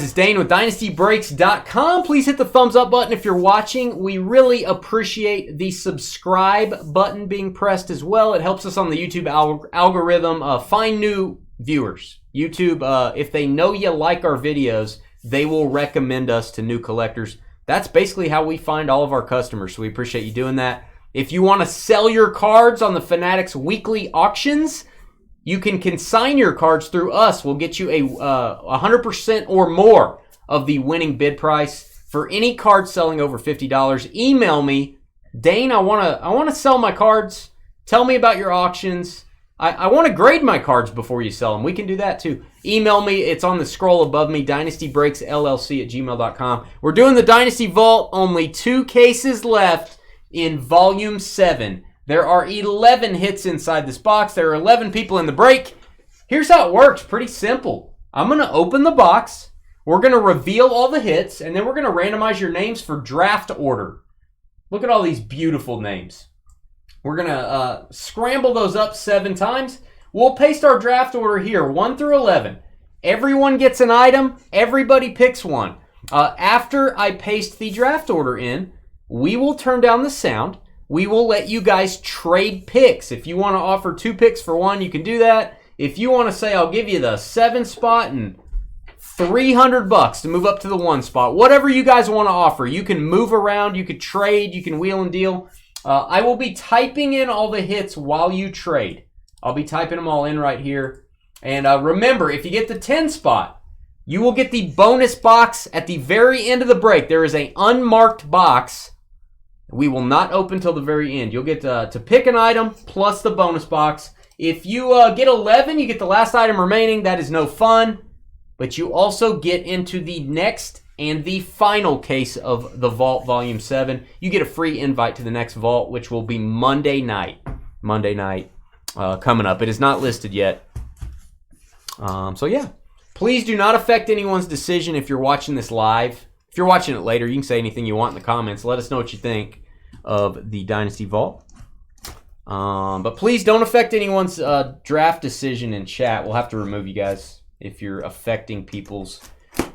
it's Dane with DynastyBreaks.com. Please hit the thumbs up button if you're watching. We really appreciate the subscribe button being pressed as well. It helps us on the YouTube algorithm find new viewers. YouTube, if they know you like our videos, they will recommend us to new collectors. That's basically how we find all of our customers, so we appreciate you doing that. If you want to sell your cards on the Fanatics weekly auctions, you can consign your cards through us. We'll get you a 100% or more of the winning bid price for any card selling over $50. Email me, Dane. I want to sell my cards. Tell me about your auctions. I want to grade my cards before you sell them. We can do that too. Email me. It's on the scroll above me. DynastyBreaksLLC@gmail.com. We're doing the Dynasty Vault. Only 2 cases left in Volume 7. There are 11 hits inside this box. There are 11 people in the break. Here's how it works. Pretty simple. I'm going to open the box. We're going to reveal all the hits, and then we're going to randomize your names for draft order. Look at all these beautiful names. We're going to scramble those up 7 times. We'll paste our draft order here, 1 through 11. Everyone gets an item. Everybody picks one. After I paste the draft order in, we will turn down the sound. We will let you guys trade picks. If you want to offer 2 picks for 1, you can do that. If you want to say, I'll give you the 7 spot and $300 to move up to the 1 spot, whatever you guys want to offer, you can move around, you can trade, you can wheel and deal. I will be typing in all the hits while you trade. I'll be typing them all in right here. And remember, if you get the 10 spot, you will get the bonus box at the very end of the break. There is an unmarked box. We will not open till the very end. You'll get to pick an item plus the bonus box. If you get 11, you get the last item remaining. That is no fun. But you also get into the next and the final case of the Vault Volume 7. You get a free invite to the next Vault, which will be Monday night. Monday night coming up. It is not listed yet. So yeah. Please do not affect anyone's decision if you're watching this live. If you're watching it later, you can say anything you want in the comments. Let us know what you think of the Dynasty Vault. But please don't affect anyone's draft decision in chat. We'll have to remove you guys if you're affecting people's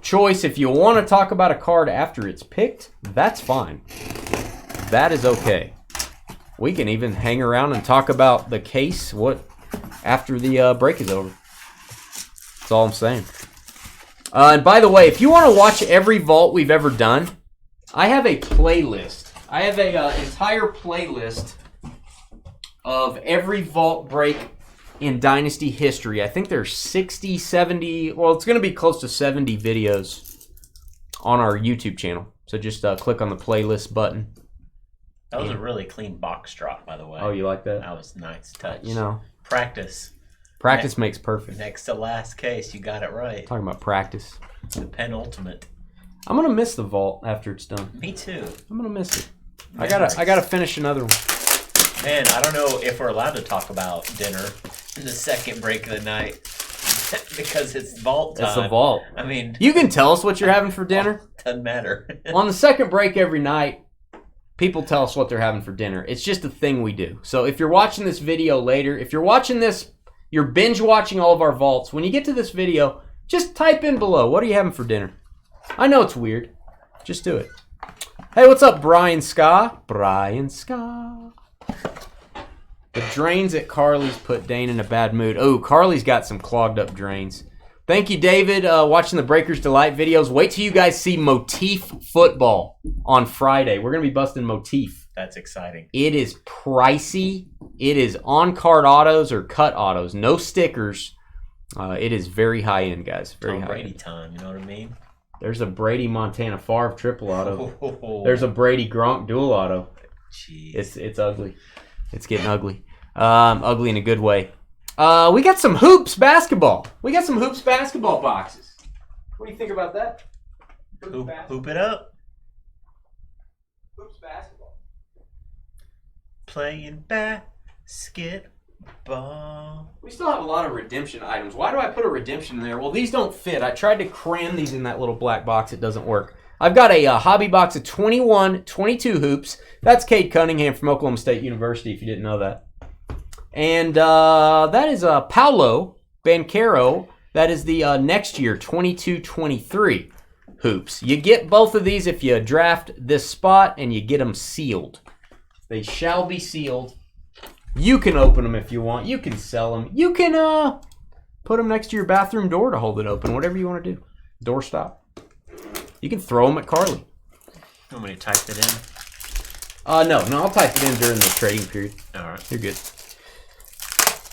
choice. If you want to talk about a card after it's picked, that's fine. That is okay. We can even hang around and talk about the case after the break is over. That's all I'm saying. And by the way, if you want to watch every vault we've ever done, I have a playlist. I have an entire playlist of every vault break in Dynasty history. I think there's 60, 70, well, it's going to be close to 70 videos on our YouTube channel. So just click on the playlist button. That was a really clean box drop, by the way. Oh, you like that? That was a nice touch. You know. Practice. Practice makes perfect. Next to last case, you got it right. Talking about practice. The penultimate. I'm going to miss the vault after it's done. Me too. I'm going to miss it. I gotta finish another one. Man, I don't know if we're allowed to talk about dinner in the second break of the night because it's vault time. It's the vault. I mean, you can tell us what you're having for dinner. Doesn't matter. On the second break every night, people tell us what they're having for dinner. It's just a thing we do. So if you're watching this video later, if you're watching this, you're binge watching all of our vaults. When you get to this video, just type in below, what are you having for dinner? I know it's weird. Just do it. Hey, what's up, Brian Ska? Brian Ska. The drains at Carly's put Dane in a bad mood. Oh, Carly's got some clogged up drains. Thank you, David, watching the Breakers Delight videos. Wait till you guys see Motif football on Friday. We're going to be busting Motif. That's exciting. It is pricey. It is on-card autos or cut autos. No stickers. It is very high-end, guys. Very high-end. Brady time, you know what I mean? There's a Brady Montana Favre triple auto. There's a Brady Gronk dual auto. Jeez. It's ugly. It's getting ugly. Ugly in a good way. We got some hoops basketball. We got some hoops basketball boxes. What do you think about that? Hoop it up. Hoops basketball. Playing basketball. We still have a lot of redemption items. Why do I put a redemption in there? Well, these don't fit. I tried to cram these in that little black box. It doesn't work. I've got a hobby box of 21, 22 hoops. That's Cade Cunningham from Oklahoma State University, if you didn't know that. And that is Paolo Banchero. That is the next year, 22-23. hoops. You get both of these if you draft this spot, and you get them sealed. They shall be sealed. You can open them if you want. You can sell them. You can put them next to your bathroom door to hold it open. Whatever you want to do. Doorstop. You can throw them at Carly. You want me to type it in? No, I'll type it in during the trading period. All right. You're good.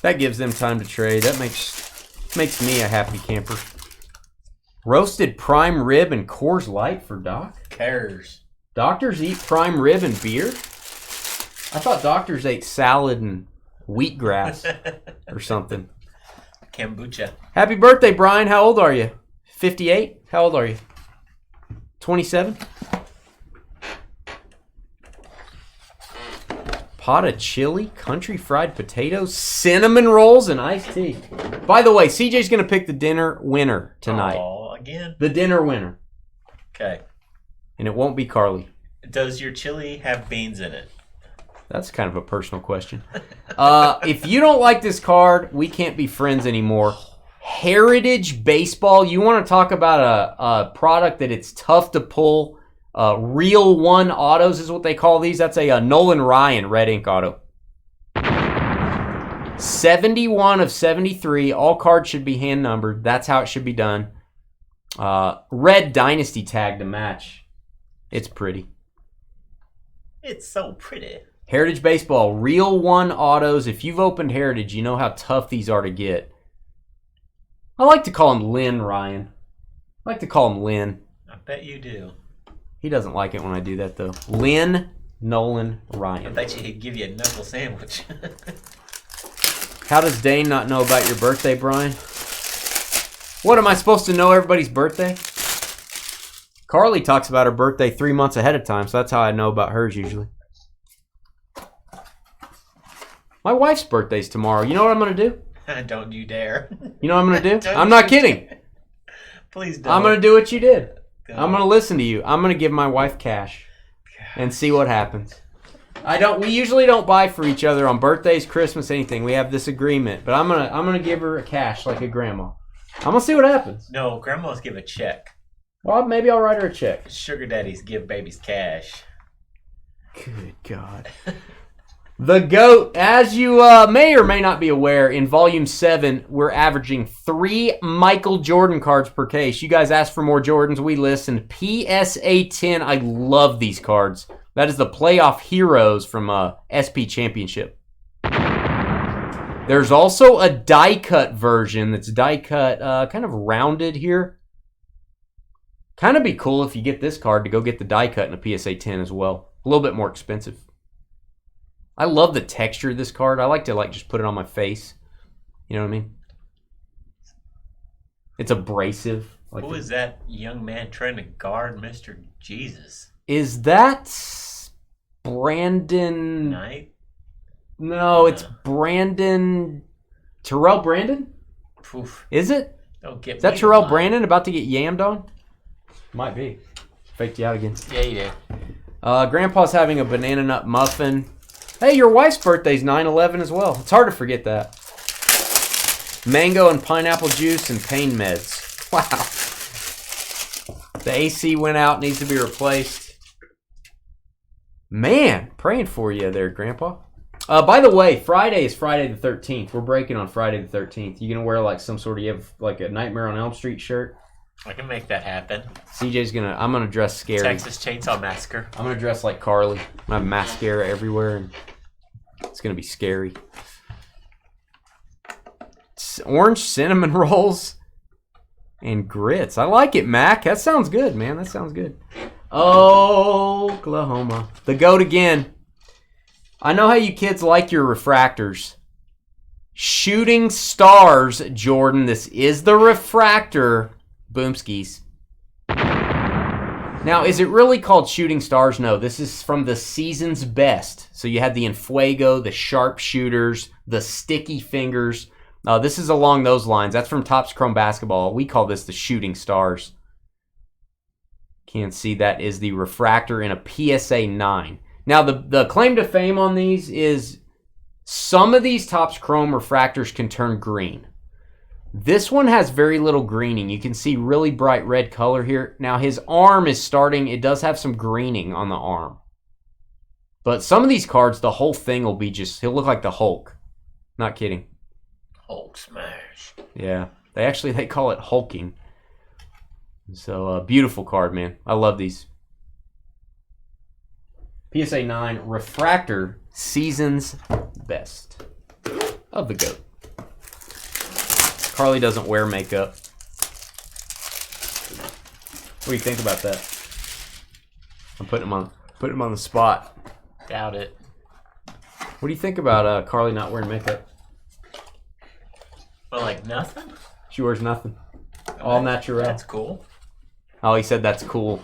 That gives them time to trade. That makes me a happy camper. Roasted prime rib and Coors Light for Doc? Cares. Doctors eat prime rib and beer? I thought doctors ate salad and wheatgrass or something. Kombucha. Happy birthday, Brian. How old are you? 58? How old are you? 27? Pot of chili, country fried potatoes, cinnamon rolls, and iced tea. By the way, CJ's going to pick the dinner winner tonight. Oh, again? The dinner winner. Okay. And it won't be Carly. Does your chili have beans in it? That's kind of a personal question. If you don't like this card, we can't be friends anymore. Heritage Baseball. You want to talk about a product that it's tough to pull. Real One autos is what they call these. That's a Nolan Ryan red ink auto. 71 of 73. All cards should be hand numbered. That's how it should be done. Red Dynasty tag to match. It's pretty. It's so pretty. Heritage Baseball, Real One autos. If you've opened Heritage, you know how tough these are to get. I like to call him Lynn Ryan. I like to call him Lynn. I bet you do. He doesn't like it when I do that, though. Lynn Nolan Ryan. I bet you he'd give you a knuckle sandwich. How does Dane not know about your birthday, Brian? What, am I supposed to know everybody's birthday? Carly talks about her birthday 3 months ahead of time, so that's how I know about hers usually. My wife's birthday's tomorrow. You know what I'm going to do? Don't you dare. You know what I'm going to do? I'm not kidding. Please don't. I'm going to do what you did. Don't. I'm going to listen to you. I'm going to give my wife cash and see what happens. We usually don't buy for each other on birthdays, Christmas, anything. We have this agreement, but I'm going to give her a cash like a grandma. I'm going to see what happens. No, grandmas give a check. Well, maybe I'll write her a check. Sugar daddies give babies cash. Good God. The GOAT, as you may or may not be aware, in Volume 7, we're averaging 3 Michael Jordan cards per case. You guys asked for more Jordans. We listened. PSA 10. I love these cards. That is the Playoff Heroes from SP Championship. There's also a die-cut version that's die-cut, kind of rounded here. Kind of be cool if you get this card to go get the die-cut in a PSA 10 as well. A little bit more expensive. I love the texture of this card. I like to just put it on my face. You know what I mean? It's abrasive. Who is that young man trying to guard Mr. Jesus? Is that Brandon Knight? No, it's Brandon. Terrell Brandon? Poof. Is it? Don't get Is that me Terrell lying. Brandon about to get yammed on? Might be. Faked you out again. Yeah, you did. Grandpa's having a banana nut muffin. Hey, your wife's birthday's 9/11 as well. It's hard to forget that. Mango and pineapple juice and pain meds. Wow. The AC went out, needs to be replaced. Man, praying for you there, Grandpa. By the way, Friday is Friday the 13th. We're breaking on Friday the 13th. You gonna wear like some sort of, you have like a Nightmare on Elm Street shirt? I can make that happen. I'm gonna dress scary. Texas Chainsaw Massacre. I'm gonna dress like Carly. I'm gonna have mascara everywhere, and it's gonna be scary. Orange cinnamon rolls and grits. I like it, Mac. That sounds good, man. That sounds good. Oklahoma. The GOAT again. I know how you kids like your refractors. Shooting Stars, Jordan. This is the refractor. Boomskis. Now, is it really called Shooting Stars? No, this is from the season's best. So you had the Enfuego, the Sharpshooters, the Sticky Fingers. This is along those lines. That's from Topps Chrome Basketball. We call this the Shooting Stars. Can't see that is the refractor in a PSA 9. Now, the claim to fame on these is some of these Topps Chrome refractors can turn green. This one has very little greening. You can see really bright red color here. Now his arm is starting, it does have some greening on the arm. But some of these cards, the whole thing will be just, he'll look like the Hulk. Not kidding. Hulk smash. Yeah, they call it hulking. So, beautiful card, man. I love these. PSA 9 Refractor Season's Best of the GOAT. Carly doesn't wear makeup. What do you think about that? I'm putting him on the spot. Doubt it. What do you think about Carly not wearing makeup? Well, like nothing? She wears nothing. All natural. That's cool. Oh, he said that's cool.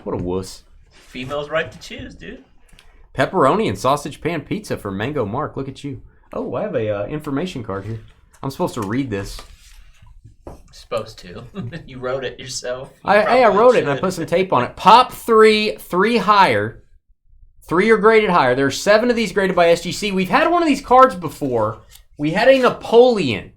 What a wuss. Female's right to choose, dude. Pepperoni and sausage pan pizza for Mango Mark. Look at you. Oh, I have a information card here. I'm supposed to read this. Supposed to. You wrote it yourself. I wrote it and I put some tape on it. Pop 3 higher. 3 are graded higher. There are 7 of these graded by SGC. We've had one of these cards before. We had a Napoleon,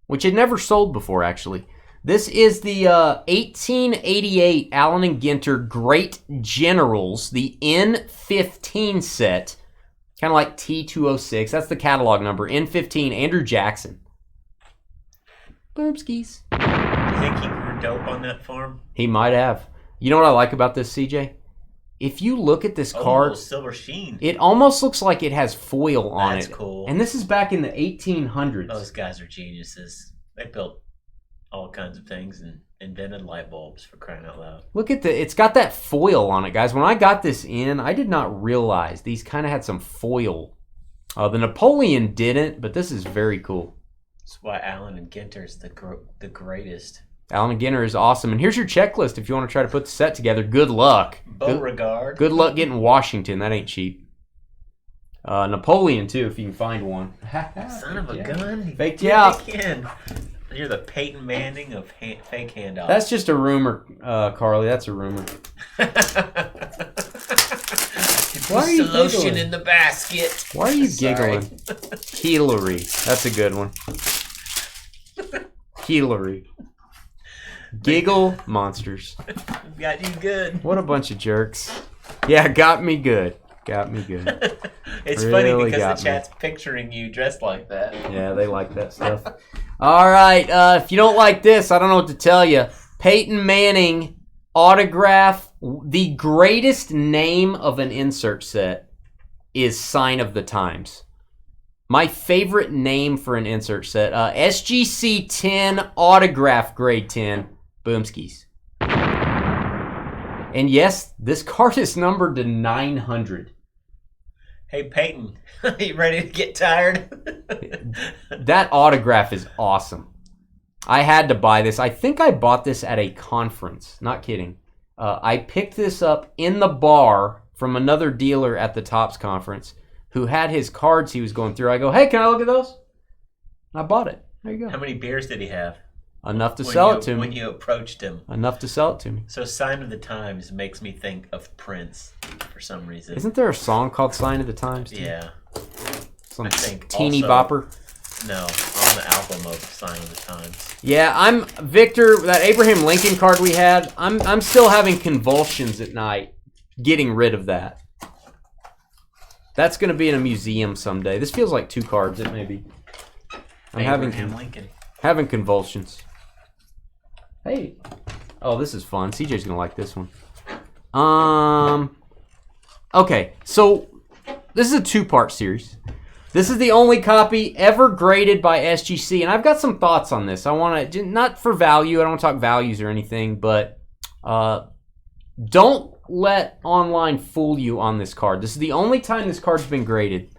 which had never sold before, actually. This is the 1888 Allen and Ginter Great Generals, the N15 set. Kind of like T206. That's the catalog number. N15, Andrew Jackson. Boomskis. You think he grew dope on that farm? He might have. You know what I like about this, CJ? If you look at this card, silver sheen. It almost looks like it has foil on it. That's cool. And this is back in the 1800s. Those guys are geniuses. They built all kinds of things and invented light bulbs, for crying out loud. Look at it's got that foil on it, guys. When I got this in, I did not realize these kind of had some foil. The Napoleon didn't, but this is very cool. That's why Allen and Ginter's the greatest. Allen and Ginter is awesome. And here's your checklist if you want to try to put the set together. Good luck. Beauregard. Good luck getting Washington. That ain't cheap. Napoleon, too, if you can find one. Son of a gun. Faked you out. You're the Peyton Manning of fake handoffs. That's just a rumor, Carly. That's a rumor. Why are you lotion in the basket? Why are you giggling? Hillary. That's a good one. Hillary. Giggle monsters. Got you good. What a bunch of jerks. Yeah, got me good. Got me good. It's really funny because the chat's picturing you dressed like that. Yeah, they like that stuff. All right, if you don't like this, I don't know what to tell you. Peyton Manning autograph. The greatest name of an insert set is Sign of the Times. My favorite name for an insert set. SGC 10 autograph grade 10. Boomskis. And yes, this card is numbered to 900. Hey, Peyton, you ready to get tired? That autograph is awesome. I had to buy this. I think I bought this at a conference. Not kidding. I picked this up in the bar from another dealer at the Topps conference who had his cards he was going through. I go, hey, can I look at those? I bought it. There you go. How many beers did he have? Enough to sell it to me. When you approached him. Enough to sell it to me. So Sign of the Times makes me think of Prince for some reason. Isn't there a song called Sign of the Times? Too? Yeah. Some teeny bopper? No, on the album of Sign of the Times. Yeah, I'm Victor, that Abraham Lincoln card we had, I'm still having convulsions at night getting rid of that. That's going to be in a museum someday. This feels like 2 cards, it may be. I'm Abraham Lincoln. Having convulsions. Hey. Oh, this is fun. CJ's going to like this one. Okay, so this is a 2-part series. This is the only copy ever graded by SGC, and I've got some thoughts on this. I want to, not for value, I don't want to talk values or anything, but don't let online fool you on this card. This is the only time this card's been graded.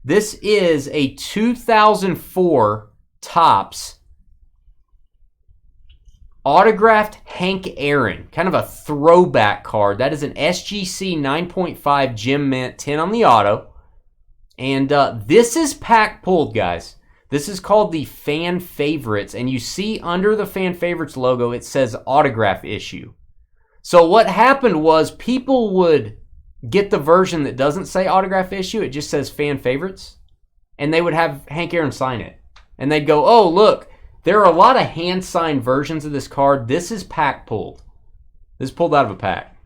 This is a 2004 Topps autographed Hank Aaron, kind of a throwback card. That is an SGC 9.5 Gem Mint 10 on the auto. And this is pack pulled, guys. This is called the Fan Favorites. And you see under the Fan Favorites logo, it says autograph issue. So what happened was people would get the version that doesn't say autograph issue. It just says Fan Favorites. And they would have Hank Aaron sign it. And they'd go, oh, look, There are a lot of hand-signed versions of this card. This is pack pulled. This is pulled out of a pack.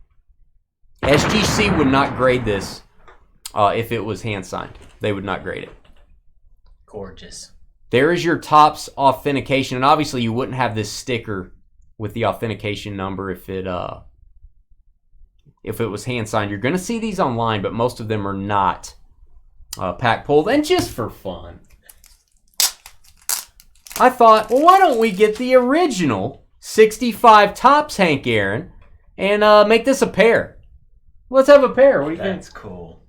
SGC would not grade this if it was hand-signed. They would not grade it. Gorgeous. There is your Topps authentication, and obviously you wouldn't have this sticker with the authentication number if it was hand-signed. You're going to see these online, but most of them are not pack pulled. And just for fun, I thought, well, why don't we get the original 65 Topps Hank Aaron and make this a pair? Let's have a pair. What do you think? That's cool.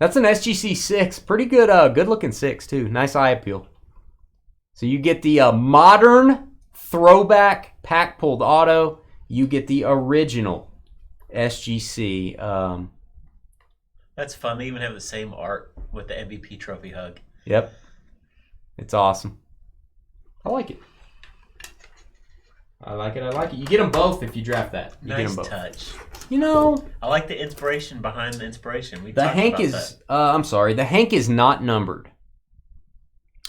That's an SGC 6. Pretty good, good-looking 6, too. Nice eye appeal. So you get the modern throwback pack-pulled auto. You get the original SGC. That's fun. They even have the same art with the MVP trophy hug. Yep. It's awesome. I like it. I like it. You get them both if you draft that. You get Nice them both. touch. You know, I like the inspiration behind the inspiration. the Hank is. I'm sorry. The Hank is not numbered.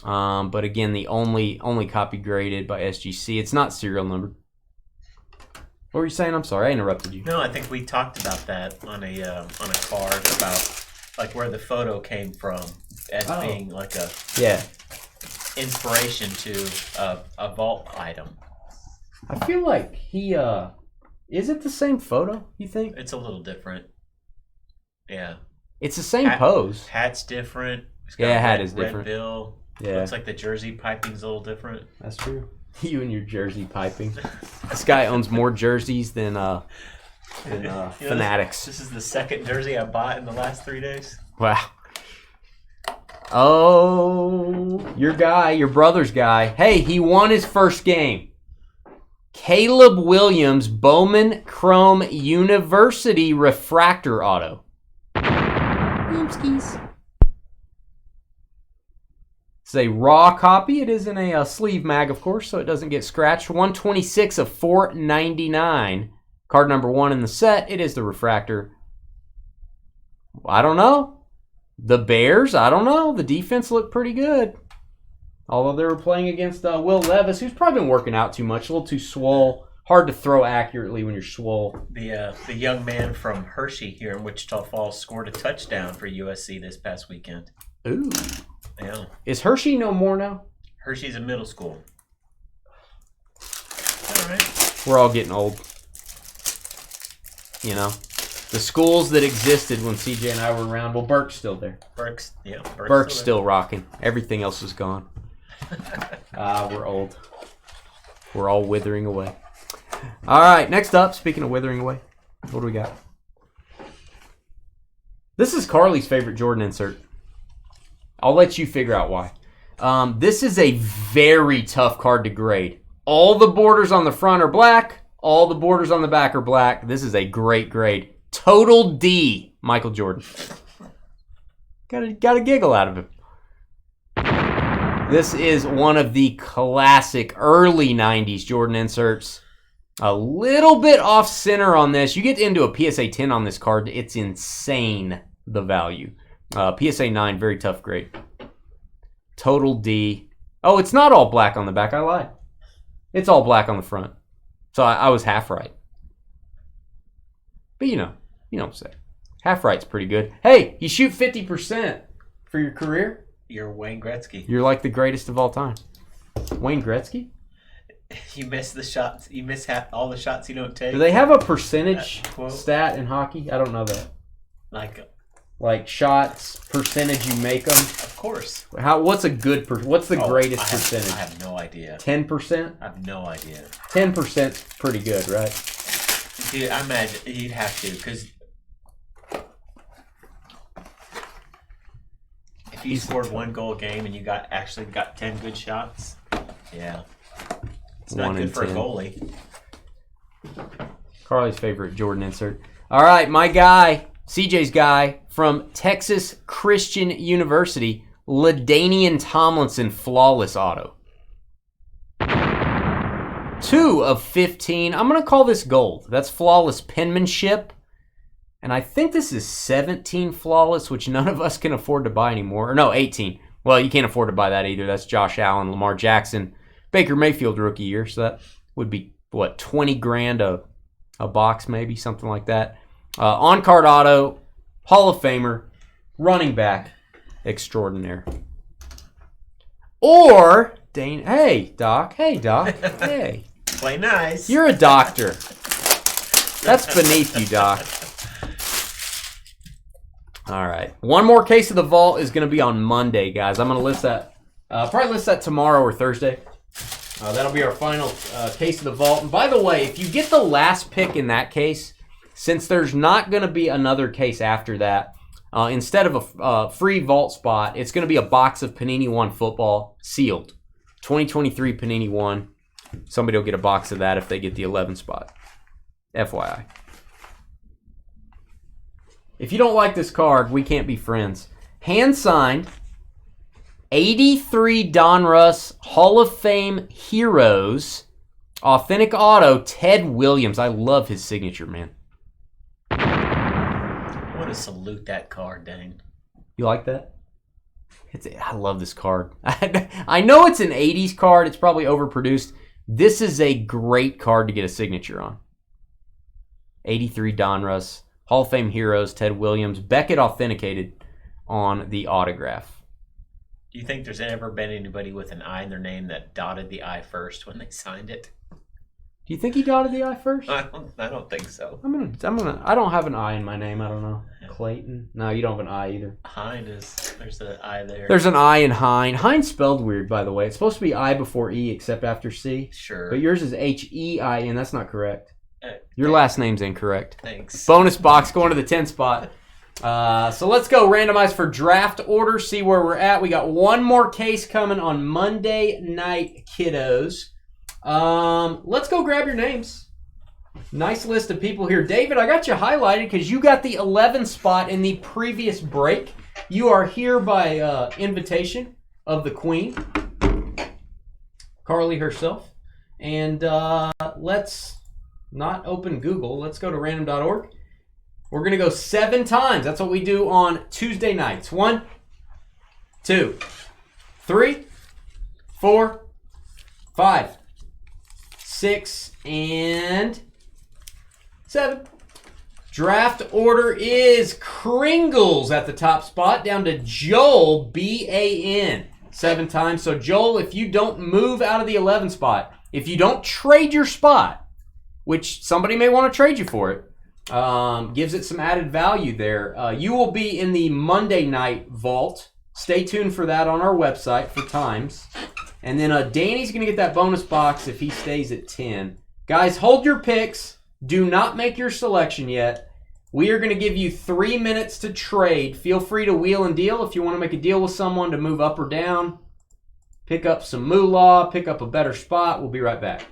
But again, the only copy graded by SGC. It's not serial numbered. What were you saying? I'm sorry, I interrupted you. No, I think we talked about that on a card about like where the photo came from as being like a inspiration to a vault item. I feel like he is it the same photo, you think? It's a little different. Yeah. It's the same pose. Hat's different. It's Yeah, got hat red- is different. Red bill. Yeah. Looks like the jersey piping's a little different. That's true. You and your jersey piping. This guy owns more jerseys than Fanatics. This is the second jersey I bought in the last 3 days. Wow. Oh, your guy, your brother's guy. Hey, he won his first game. Caleb Williams, Bowman Chrome University Refractor Auto. Skis. It's a raw copy. It is in a sleeve mag, of course, so it doesn't get scratched. 126 of 499. Card number 1 in the set. It is the refractor. I don't know. The Bears, I don't know. The defense looked pretty good. Although they were playing against Will Levis, who's probably been working out too much, a little too swole. Hard to throw accurately when you're swole. The young man from Hershey here in Wichita Falls scored a touchdown for USC this past weekend. Ooh. Yeah. Is Hershey no more now? Hershey's a middle school. All right. We're all getting old. You know? The schools that existed when CJ and I were around, well, Burke's still there. Burke's still rocking. Everything else is gone. We're old. We're all withering away. All right, next up, speaking of withering away, what do we got? This is Carly's favorite Jordan insert. I'll let you figure out why. This is a very tough card to grade. All the borders on the front are black. All the borders on the back are black. This is a great grade. Total D, Michael Jordan. Got a giggle out of him. This is one of the classic early 90s Jordan inserts. A little bit off center on this. You get into a PSA 10 on this card. It's insane, the value. PSA 9, very tough grade. Total D. Oh, it's not all black on the back. I lied. It's all black on the front. So I was half right. But you know what I'm saying. Half right's pretty good. Hey, you shoot 50% for your career. You're Wayne Gretzky. You're like the greatest of all time. Wayne Gretzky? You miss the shots. You miss all the shots you don't take. Do they have a percentage stat in hockey? I don't know that. Like shots, percentage you make them? Of course. What's a good what's the greatest percentage? I have no idea. 10%? I have no idea. 10%'s pretty good, right? Dude, I imagine you'd have to, because if you scored 1 goal a game and you actually got 10 good shots, yeah. It's not good for a goalie. Carly's favorite Jordan insert. All right, my guy, CJ's guy from Texas Christian University, LaDainian Tomlinson Flawless Auto. 2 of 15. I'm going to call this gold. That's flawless penmanship. And I think this is 17 flawless, which none of us can afford to buy anymore. Or no, 18. Well, you can't afford to buy that either. That's Josh Allen, Lamar Jackson, Baker Mayfield rookie year. So that would be, what, 20 grand a box maybe, something like that. On-card auto, Hall of Famer, running back extraordinaire. Or, Dane, hey, Doc. Hey. Play nice. You're a doctor. That's beneath you, Doc. All right. One more case of the vault is going to be on Monday, guys. I'm going to list that. Probably list that tomorrow or Thursday. That'll be our final case of the vault. And by the way, if you get the last pick in that case, since there's not going to be another case after that, instead of a free vault spot, it's going to be a box of Panini One football sealed. 2023 Panini One. Somebody will get a box of that if they get the 11 spot. FYI. If you don't like this card, we can't be friends. Hand signed, 83 Donruss Hall of Fame Heroes, authentic auto, Ted Williams. I love his signature, man. I want to salute that card, Dane. You like that? I love this card. I know it's an 80s card. It's probably overproduced. This is a great card to get a signature on. 83 Donruss. Hall of Fame Heroes, Ted Williams. Beckett authenticated on the autograph. Do you think there's ever been anybody with an I in their name that dotted the I first when they signed it? Do you think he dotted the I first? I don't think so. I don't have an I in my name. I don't know. Clayton? No, you don't have an I either. Hein there's an I there. There's an I in Hein. Hein's spelled weird, by the way. It's supposed to be I before E except after C. Sure. But yours is H-E-I-N. That's not correct. Your last name's incorrect. Thanks. Bonus box going to the 10 spot. So let's go randomize for draft order, see where we're at. We got one more case coming on Monday night, kiddos. Let's go grab your names. Nice list of people here. David, I got you highlighted because you got the 11 spot in the previous break. You are here by invitation of the Queen, Carly herself. And let's not open Google. Let's go to random.org. We're going to go 7 times. That's what we do on Tuesday nights. 1, 2, 3, 4, 5, 6, and 7. Draft order is Kringles at the top spot, down to Joel, B-A-N, 7 times. So, Joel, if you don't move out of the 11 spot, if you don't trade your spot, which somebody may want to trade you for it, gives it some added value there. You will be in the Monday night vault. Stay tuned for that on our website for times. And then Danny's going to get that bonus box if he stays at 10. Guys, hold your picks. Do not make your selection yet. We are going to give you 3 minutes to trade. Feel free to wheel and deal if you want to make a deal with someone to move up or down. Pick up some moolah, pick up a better spot. We'll be right back.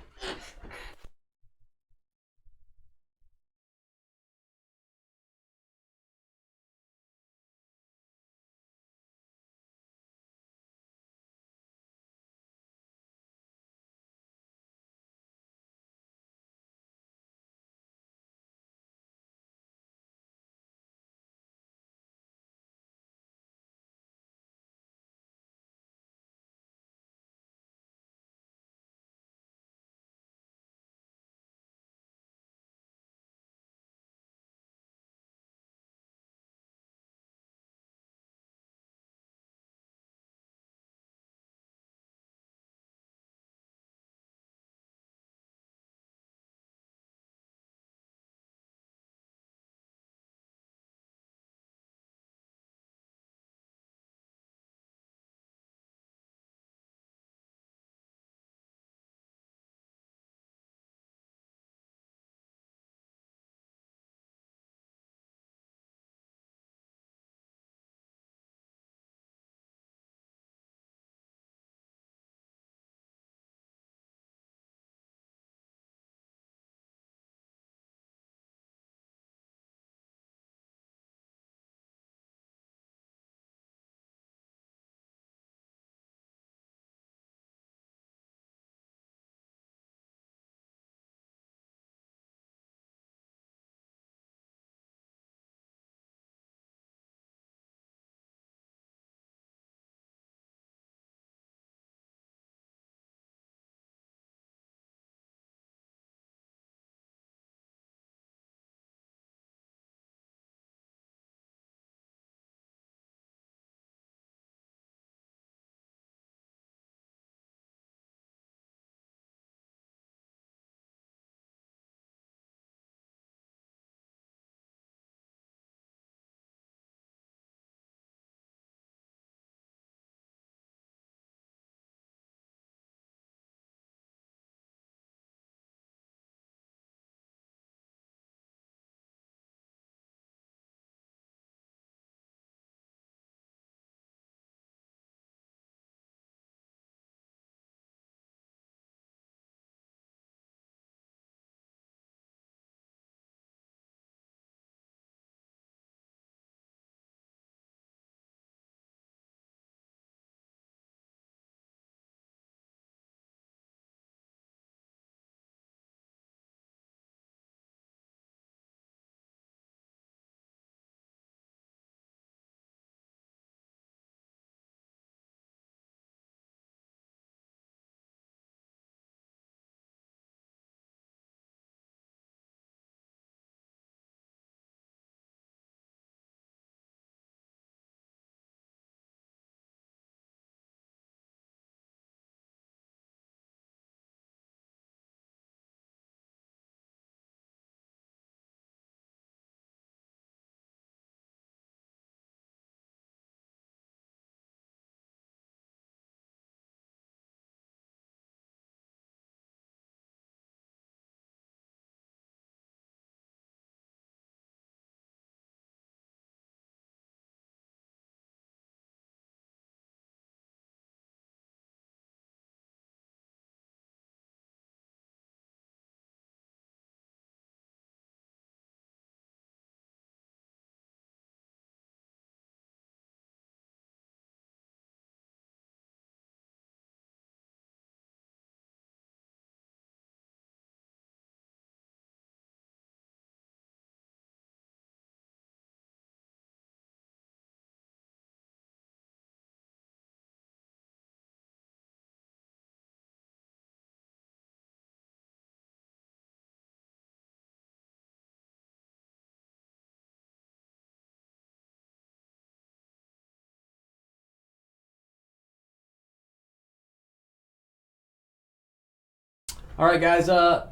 All right, guys.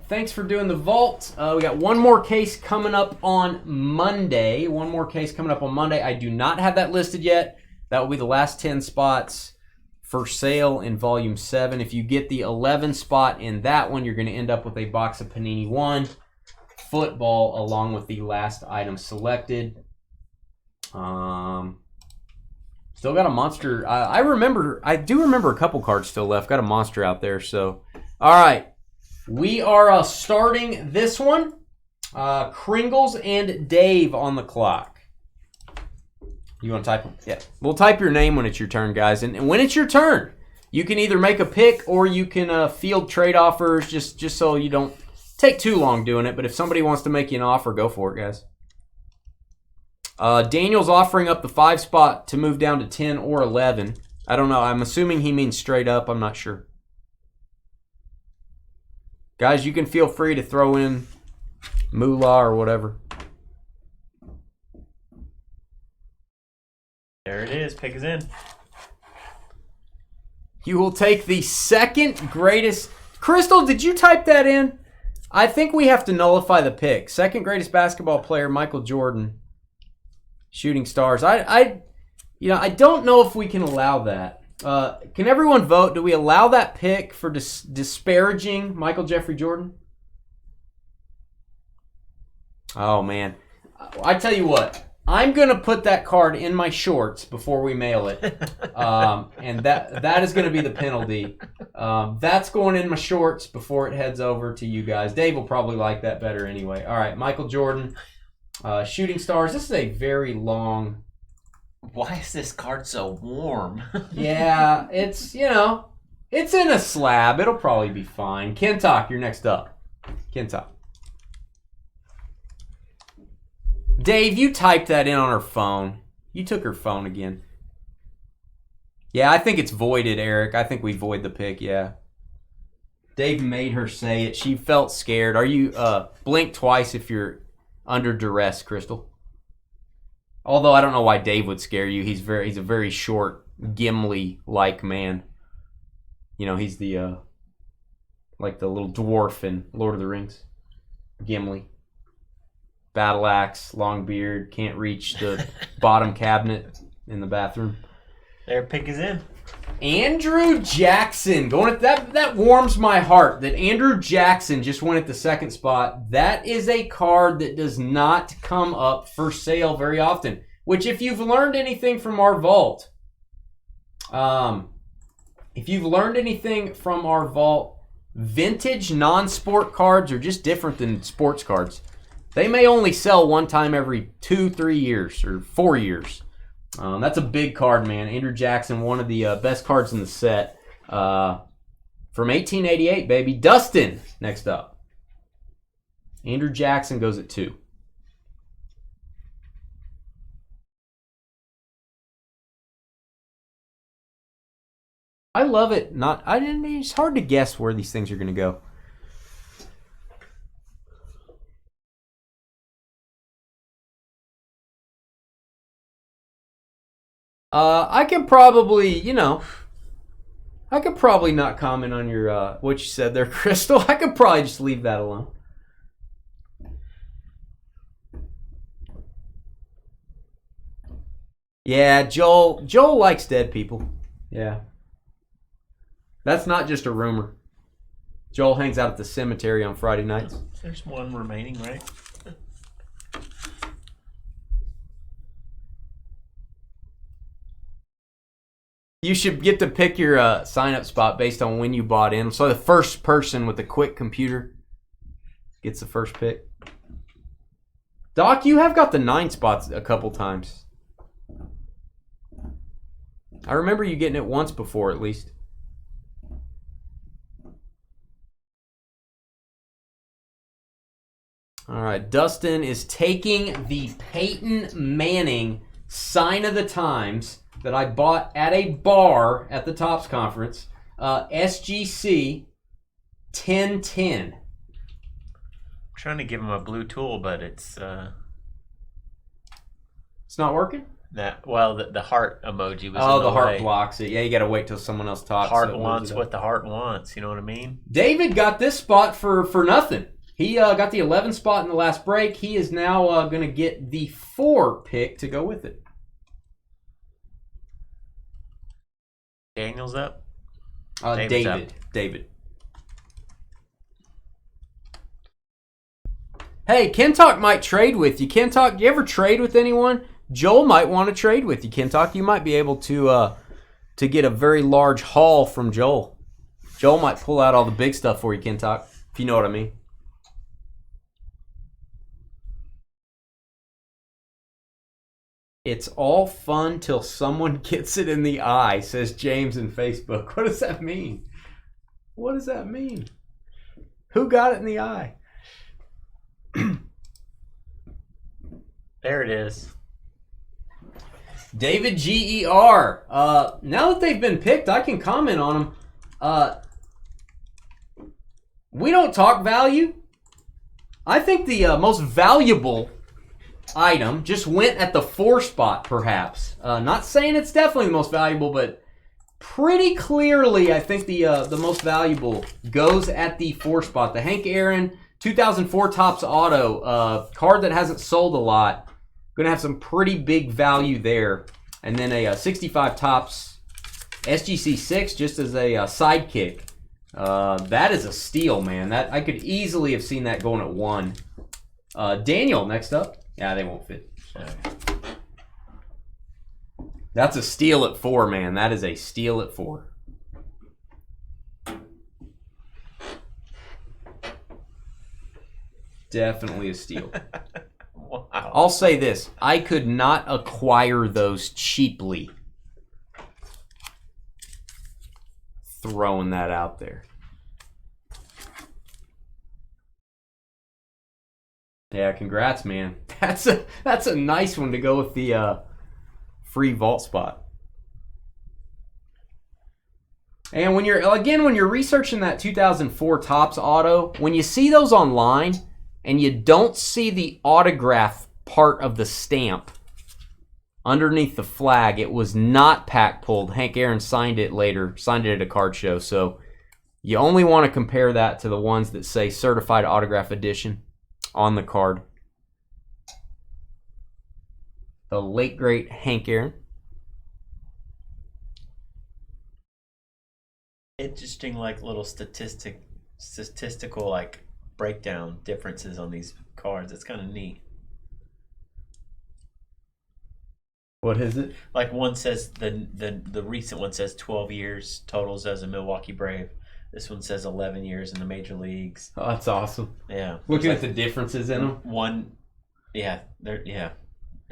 Thanks for doing the vault. We got one more case coming up on Monday. I do not have that listed yet. That will be the last 10 spots for sale in Volume 7. If you get the 11 spot in that one, you're going to end up with a box of Panini 1 football along with the last item selected. Still got a monster. I do remember a couple cards still left. Got a monster out there. So, all right. We are starting this one. Kringles and Dave on the clock. You want to type them? Yeah. We'll type your name when it's your turn, guys. And when it's your turn, you can either make a pick or you can field trade offers just so you don't take too long doing it. But if somebody wants to make you an offer, go for it, guys. Daniel's offering up the 5 spot to move down to 10 or 11. I don't know. I'm assuming he means straight up. I'm not sure. Guys, you can feel free to throw in moolah or whatever. There it is. Pick is in. You will take the second greatest. Crystal, did you type that in? I think we have to nullify the pick. Second greatest basketball player, Michael Jordan. Shooting stars. I don't know if we can allow that. Can everyone vote? Do we allow that pick for disparaging Michael Jeffrey Jordan? Oh, man. I tell you what. I'm going to put that card in my shorts before we mail it. And that is going to be the penalty. That's going in my shorts before it heads over to you guys. Dave will probably like that better anyway. All right, Michael Jordan. Shooting stars. This is a very long... Why is this card so warm? Yeah, it's in a slab. It'll probably be fine. Kentok, you're next up. Kentok. Dave, you typed that in on her phone. You took her phone again. Yeah, I think it's voided, Eric. I think we void the pick, yeah. Dave made her say it. She felt scared. Are you blink twice if you're under duress, Crystal? Although I don't know why Dave would scare you. He's a very short, Gimli-like man. You know, he's the like the little dwarf in Lord of the Rings. Gimli. Battle axe, long beard, can't reach the bottom cabinet in the bathroom. Their pick is in. Andrew Jackson. That warms my heart that Andrew Jackson just went at the second spot. That is a card that does not come up for sale very often. Which, if you've learned anything from our vault, vintage non-sport cards are just different than sports cards. They may only sell one time every 2-3 years or 4 years. That's a big card, man. Andrew Jackson, one of the best cards in the set. From 1888, baby. Dustin, next up. Andrew Jackson goes at 2. I love it. It's hard to guess where these things are going to go. I can probably, I could probably not comment on your what you said there, Crystal. I could probably just leave that alone. Yeah, Joel likes dead people. Yeah. That's not just a rumor. Joel hangs out at the cemetery on Friday nights. There's one remaining, right? You should get to pick your sign-up spot based on when you bought in. So the first person with a quick computer gets the first pick. Doc, you have got the 9 spots a couple times. I remember you getting it once before, at least. All right, Dustin is taking the Peyton Manning Sign of the Times that I bought at a bar at the Topps Conference. SGC 1010. I'm trying to give him a blue tool, but it's not working? The heart emoji was Oh, in the heart way. blocks it. Yeah, you got to wait till someone else talks. Heart so it wants moves it what up. the heart wants. You know what I mean? David got this spot for nothing. He got the 11 spot in the last break. He is now going to get the 4 pick to go with it. Daniel's up. David. Hey, Kentalk might trade with you. Kentalk, do you ever trade with anyone? Joel might want to trade with you, Kentalk. You might be able to get a very large haul from Joel. Joel might pull out all the big stuff for you, Kentalk, if you know what I mean. It's all fun till someone gets it in the eye, says James in Facebook. What does that mean? What does that mean? Who got it in the eye? There it is. David GER. Now that they've been picked, I can comment on them. We don't talk value. I think the most valuable item just went at the 4 spot, perhaps. Not saying it's definitely the most valuable, but pretty clearly I think the most valuable goes at the 4 spot. The Hank Aaron 2004 Topps Auto card that hasn't sold a lot. Going to have some pretty big value there. And then a 65 Topps SGC 6 just as a sidekick. That is a steal, man. That I could easily have seen that going at 1. Daniel, next up. Yeah, they won't fit. That's a steal at 4, man. That is a steal at 4. Definitely a steal. Wow. I'll say this. I could not acquire those cheaply. Throwing that out there. Yeah, congrats, man. That's a nice one to go with the free vault spot. And when you're researching that 2004 Topps Auto, when you see those online and you don't see the autograph part of the stamp underneath the flag, it was not pack pulled. Hank Aaron signed it later, signed it at a card show. So you only want to compare that to the ones that say certified autograph edition on the card. The late great Hank Aaron. Interesting, like little statistical like breakdown differences on these cards. It's kind of neat. What is it? Like one says the recent one says 12 years totals as a Milwaukee Brave. This one says 11 years in the major leagues. Oh, that's awesome. Yeah. Looking at the differences in them.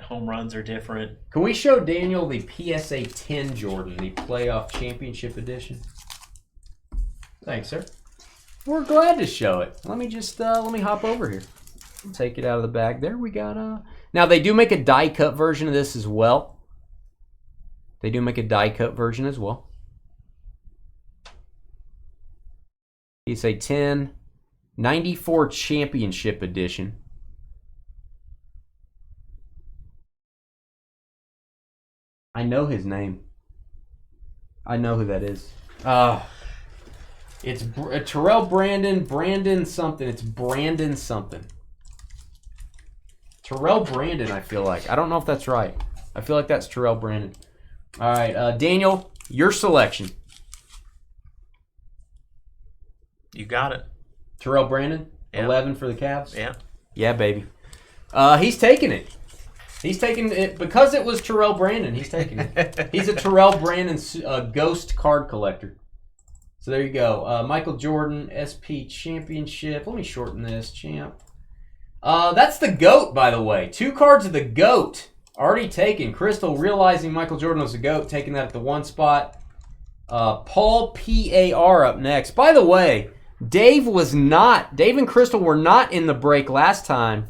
Home runs are different. Can we show Daniel the PSA 10 Jordan, the playoff championship edition? Thanks, sir. We're glad to show it. Let me just let me hop over here. Take it out of the bag. There we got Now they do make a die cut version of this as well. They do make a die cut version as well. PSA 10 94 championship edition. I know his name. I know who that is. It's Terrell Brandon something. It's Brandon something. Terrell Brandon, I feel like. I don't know if that's right. I feel like that's Terrell Brandon. All right, Daniel, your selection. You got it. Terrell Brandon, Yeah. 11 for the Cavs? Yeah. Yeah, baby. He's taking it. He's taking it because it was Terrell Brandon. He's taking it. He's a Terrell Brandon ghost card collector. So there you go. Michael Jordan, SP Championship. Let me shorten this, champ. That's the GOAT, by the way. 2 cards of the GOAT already taken. Crystal realizing Michael Jordan was the GOAT, taking that at the 1 spot. Paul PAR up next. By the way, Dave and Crystal were not in the break last time,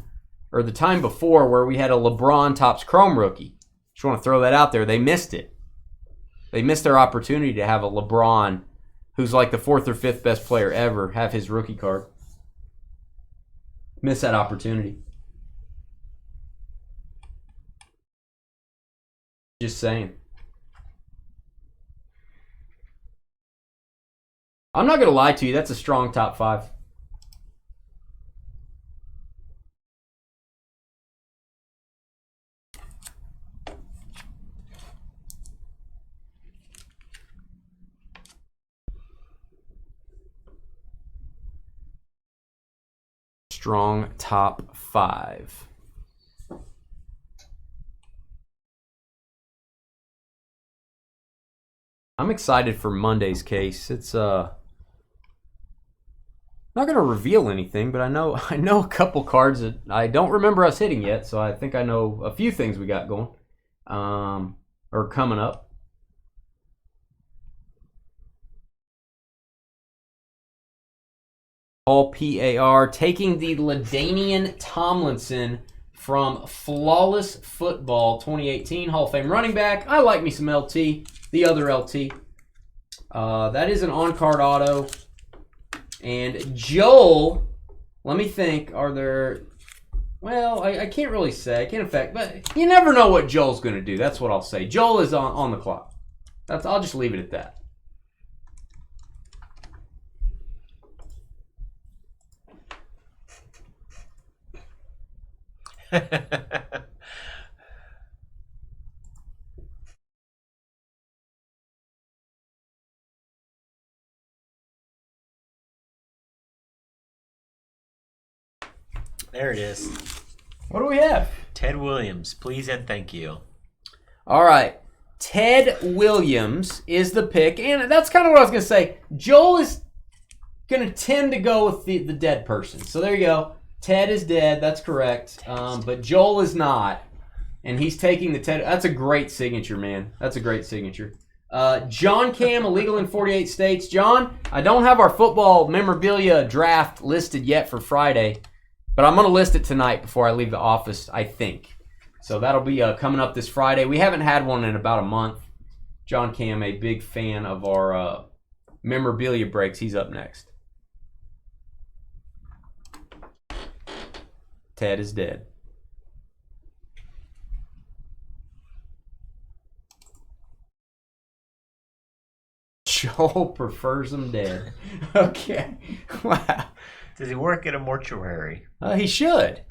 or the time before, where we had a LeBron Topps Chrome rookie. Just want to throw that out there. They missed it. They missed their opportunity to have a LeBron, who's like the 4th or 5th best player ever, have his rookie card. Miss that opportunity. Just saying. I'm not going to lie to you. That's a strong top 5. Strong top 5. I'm excited for Monday's case. It's not going to reveal anything, but I know a couple cards that I don't remember us hitting yet, so I think I know a few things we got going or coming up. All PAR taking the LaDainian Tomlinson from Flawless Football 2018 Hall of Fame running back. I like me some LT, the other LT. That is an on-card auto. And Joel, let me think, are there... Well, I can't really say. I can't affect, but you never know what Joel's going to do. That's what I'll say. Joel is on the clock. I'll just leave it at that. There it is. What do we have? Ted Williams, please and thank you. All right. Ted Williams is the pick, and that's kind of what I was going to say. Joel is going to tend to go with the dead person. So there you go. Ted is dead. That's correct. But Joel is not. And he's taking the Ted. That's a great signature, man. That's a great signature. John Cam, illegal in 48 states. John, I don't have our football memorabilia draft listed yet for Friday, but I'm going to list it tonight before I leave the office, I think. So that'll be coming up this Friday. We haven't had one in about a month. John Cam, a big fan of our memorabilia breaks. He's up next. Ted is dead. Joel prefers him dead. Okay. Wow. Does he work at a mortuary? He should.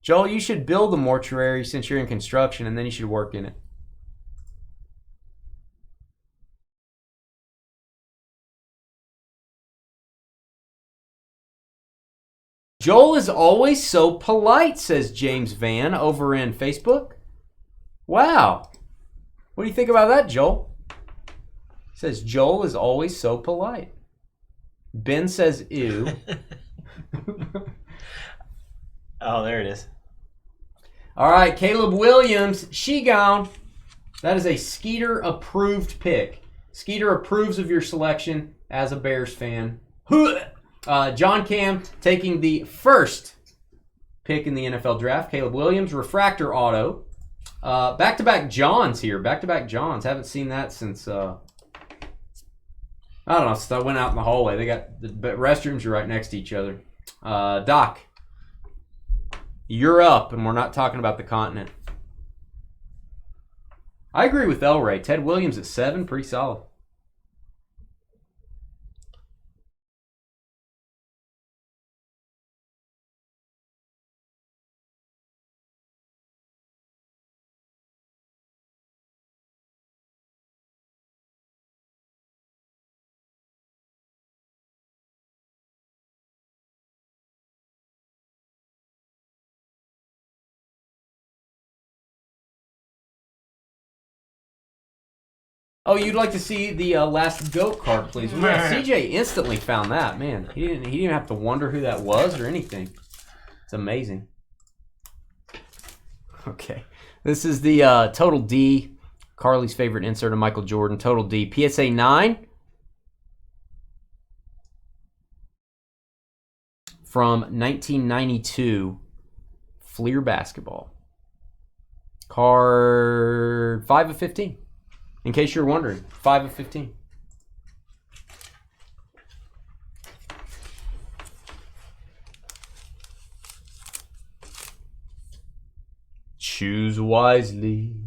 Joel, you should build a mortuary since you're in construction, and then you should work in it. Joel is always so polite, says James Van over in Facebook. Wow. What do you think about that, Joel? He says Joel is always so polite. Ben says ew. Oh, there it is. All right, Caleb Williams, she gone. That is a Skeeter approved pick. Skeeter approves of your selection as a Bears fan. John Cam taking the first pick in the NFL draft. Caleb Williams, refractor auto. Back-to-back Johns here. Back-to-back Johns. Haven't seen that since, I don't know, since I went out in the hallway. They got the restrooms are right next to each other. Doc, you're up, and we're not talking about the continent. I agree with El Ray. Ted Williams at 7, pretty solid. Oh, you'd like to see the last GOAT card, please? Well, CJ instantly found that. Man, he didn't have to wonder who that was or anything. It's amazing. Okay, this is the Total D, Carly's favorite insert of Michael Jordan. Total D, PSA 9 from 1992, Fleer basketball. Card 5 of 15. In case you're wondering, 5 of 15. Choose wisely.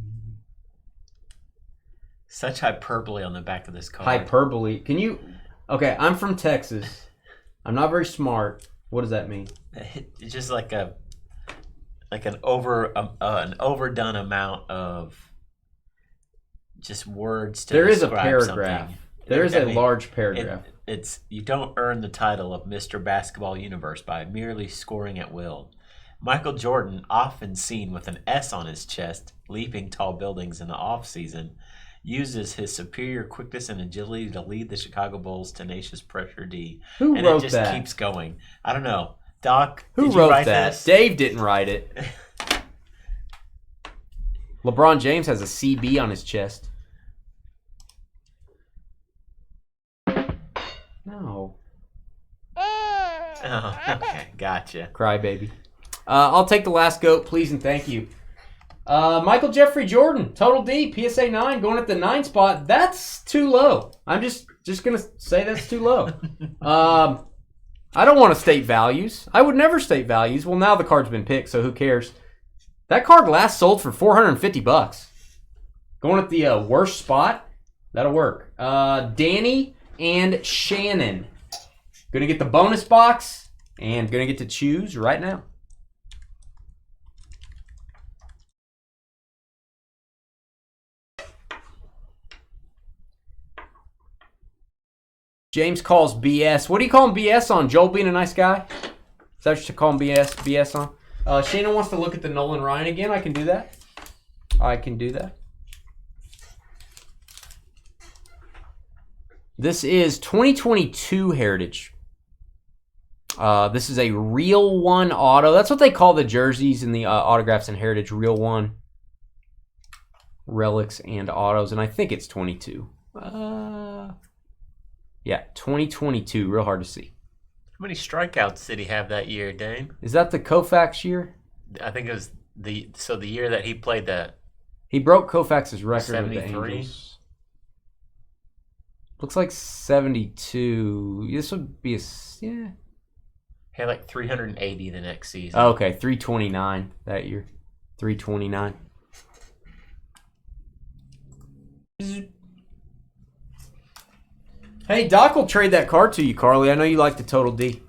Such hyperbole on the back of this card. Hyperbole. Can you... Okay, I'm from Texas. I'm not very smart. What does that mean? It's just like an overdone amount of just words to There is a describe paragraph. something. There is a large paragraph. It's you don't earn the title of Mr. Basketball Universe by merely scoring at will. Michael Jordan, often seen with an S on his chest, leaping tall buildings in the offseason, uses his superior quickness and agility to lead the Chicago Bulls' tenacious pressure D. Who and wrote it just that? keeps going. I don't know. Doc, Who did you wrote write that? this? Dave didn't write it. LeBron James has a CB on his chest. No. Oh, okay. Gotcha. Crybaby. I'll take the last goat, please and thank you. Michael Jeffrey Jordan, Total D, PSA 9, going at the 9 spot. That's too low. I'm just going to say that's too low. I don't want to state values. I would never state values. Well, now the card's been picked, so who cares? That card last sold for $450. Going at the worst spot, that'll work. Danny and Shannon. Going to get the bonus box and going to get to choose right now. James calls BS. What do you call him BS on? Joel being a nice guy? Is that what you call him BS on? Shannon wants to look at the Nolan Ryan again. I can do that. I can do that. This is 2022 Heritage. This is a Real One auto. That's what they call the jerseys and the autographs in Heritage. Real One. Relics and autos. And I think it's 22. Yeah, 2022. Real hard to see. How many strikeouts did he have that year, Dane? Is that the Koufax year? I think it was the year that he played the... He broke Koufax's record with the 73? Angels. Looks like 72. This would be a... Yeah. He had like 380 the next season. Oh, okay, 329 that year. 329. Hey, Doc will trade that card to you, Carly. I know you like the Total D.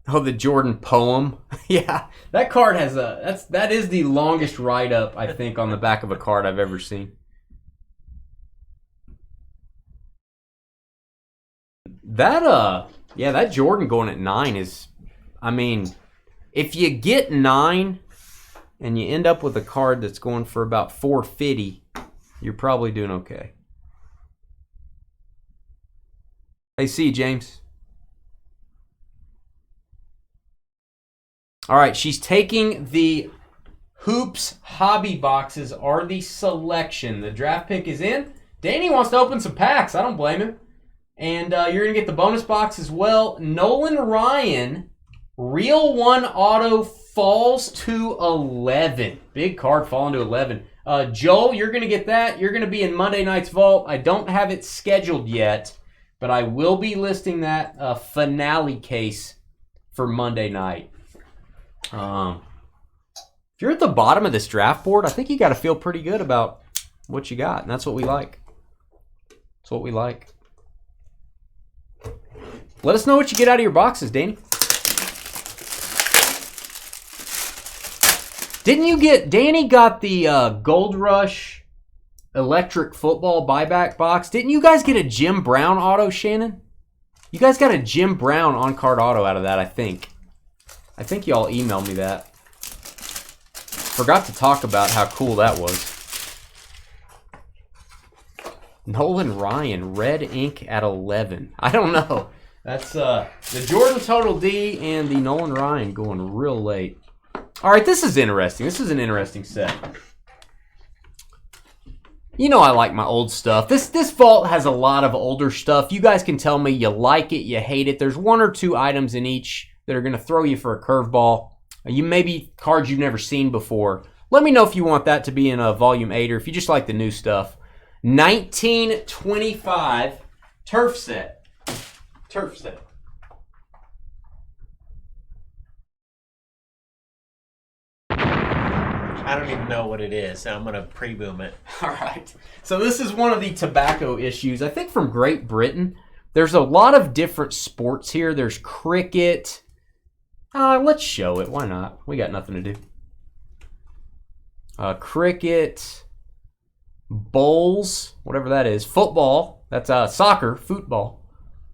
Oh, the Jordan poem. Yeah, that card has that is the longest write-up, I think, on the back of a card I've ever seen. That Jordan going at 9 is, I mean, if you get 9 and you end up with a card that's going for about $450, you're probably doing okay. Hey, see you, James. All right, she's taking the Hoops Hobby Boxes are the selection. The draft pick is in. Danny wants to open some packs. I don't blame him. And you're going to get the bonus box as well. Nolan Ryan, Real One Auto, falls to 11. Big card falling to 11. Joel, you're going to get that. You're going to be in Monday night's vault. I don't have it scheduled yet, but I will be listing that finale case for Monday night. If you're at the bottom of this draft board, I think you got to feel pretty good about what you got, and that's what we like. That's what we like. Let us know what you get out of your boxes, Danny. Didn't you get... Danny got the Gold Rush Electric Football buyback box. Didn't you guys get a Jim Brown auto, Shannon? You guys got a Jim Brown on-card auto out of that, I think. I think y'all emailed me that. Forgot to talk about how cool that was. Nolan Ryan, red ink at 11. I don't know. That's the Jordan Total D and the Nolan Ryan going real late. All right, this is interesting. This is an interesting set. You know I like my old stuff. This vault has a lot of older stuff. You guys can tell me you like it, you hate it. There's 1 or 2 items in each that are going to throw you for a curveball. You maybe cards you've never seen before. Let me know if you want that to be in a Volume 8 or if you just like the new stuff. 1925 turf set. Turf set. I don't even know what it is, so I'm going to pre-boom it. All right. So this is one of the tobacco issues, I think, from Great Britain. There's a lot of different sports here. There's cricket. Let's show it. Why not? We got nothing to do. Cricket, bowls, whatever that is. Football. That's soccer, football.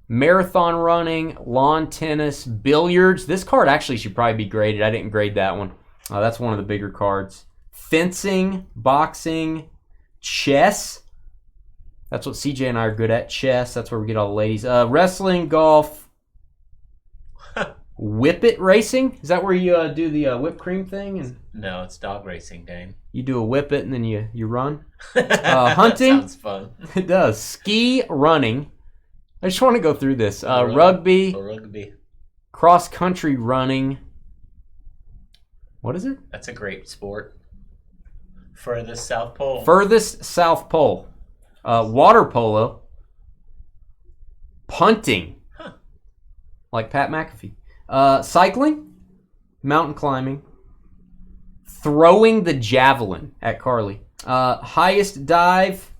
Marathon running, lawn tennis, billiards. This card actually should probably be graded. I didn't grade that one. That's one of the bigger cards. Fencing, boxing, chess. That's what CJ and I are good at. Chess. That's where we get all the ladies. Wrestling, golf, whippet racing. Is that where you do the whipped cream thing? And no, it's dog racing, Dane. you do a whippet and then you run. Hunting. Sounds fun. It does. Ski, running. I just want to go through this. Rugby. Rugby. Cross country running. What is it? That's a great sport. Furthest South Pole. Furthest South Pole. Water polo. Punting. Huh. Like Pat McAfee. Cycling. Mountain climbing. Throwing the javelin at Carly. Highest dive.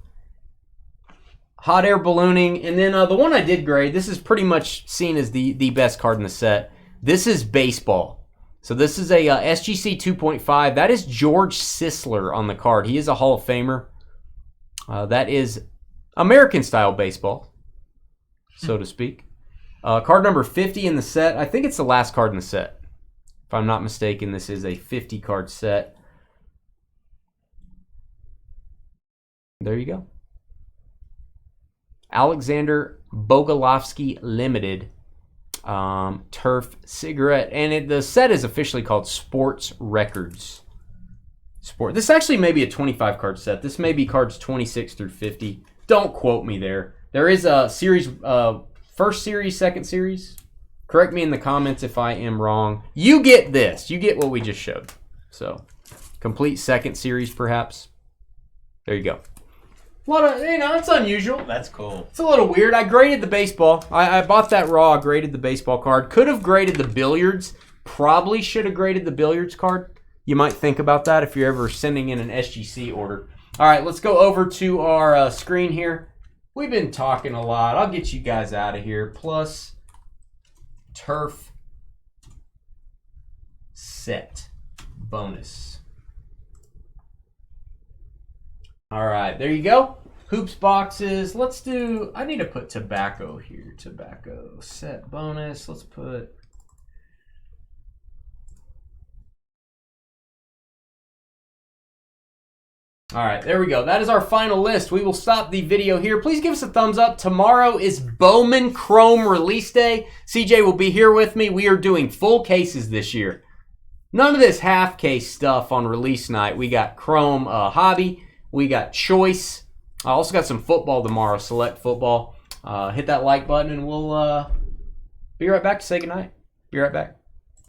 Hot air ballooning. And then the one I did grade, this is pretty much seen as the best card in the set. This is baseball. So this is a SGC 2.5. That is George Sisler on the card. He is a Hall of Famer. That is American-style baseball, so to speak. Card number 50 in the set. I think it's the last card in the set. If I'm not mistaken, this is a 50-card set. There you go. Alexander Bogolovsky Limited. Turf cigarette, and the set is officially called Sports Records. This actually may be a 25 card set. This may be cards 26 through 50. Don't quote me there. There is a series, first series, second series. Correct me in the comments if I am wrong. You get this. You get what we just showed. So, complete second series, perhaps. There you go. A lot of, it's unusual. That's cool. It's a little weird. I graded the baseball. I bought that raw, graded the baseball card. Could have graded the billiards. Probably should have graded the billiards card. You might think about that if you're ever sending in an SGC order. All right, let's go over to our screen here. We've been talking a lot. I'll get you guys out of here. Plus turf set bonus. All right, there you go. Hoops boxes. Let's do, I need to put tobacco here. Tobacco set bonus. Let's put, all right, there we go. That is our final list. We will stop the video here. Please give us a thumbs up. Tomorrow is Bowman Chrome release day. CJ will be here with me. We are doing full cases this year. None of this half case stuff on release night. We got Chrome Hobby. We got Choice. I also got some football tomorrow, select football. Hit that like button and we'll be right back to say goodnight. Be right back.